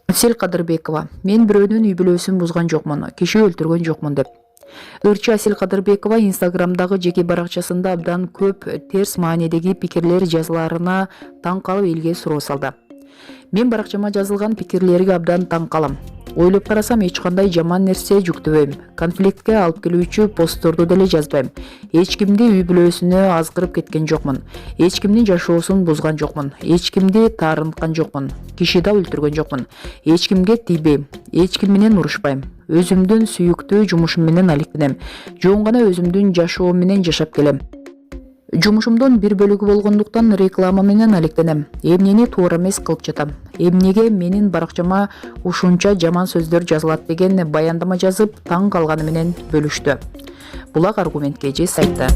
Әсел Кадырбекова: мен бирөөнүн үй бүлөсүн бузган жокмун, киши өлтүргөн жокмун деп. Ырчы Әсел Кадырбекова Инстаграмдагы жеке баракчасында абдан көп терс маанидеги пикирлер жазыларына таң калып элге суроо салды. Мен баракчама жазылган пикирлерге абдан таң калам. Ойлоп карасам, эч кандай жаман нерсе жүктөбөйм. Конфликтке алып келүүчү постторду деле жазбайм. Эч кимди үй бүлөсүнө азгырып кеткен жокмун. Эч кимдин жашоосун бузган жокмун. Эч кимди таарынткан жокмун. Киши да өлтүргөн жокмун. Эч кимге тийбейм. Эч ким менен урушпайм. Өзүмдүн сүйүктүү жумушум менен алектенем. Жөн гана өзүмдүн жашоом менен жашап келем. Жумушумдун бир бөлүгү болгондуктан реклама менен алектенем. Эмнени туура эмес кылып жатам. Эмнеге менин баракчама ушунча жаман сөздөр жазылат деген баяндама жазып, таң калганы менен бөлүштү. Булак Аргумент KG сайты.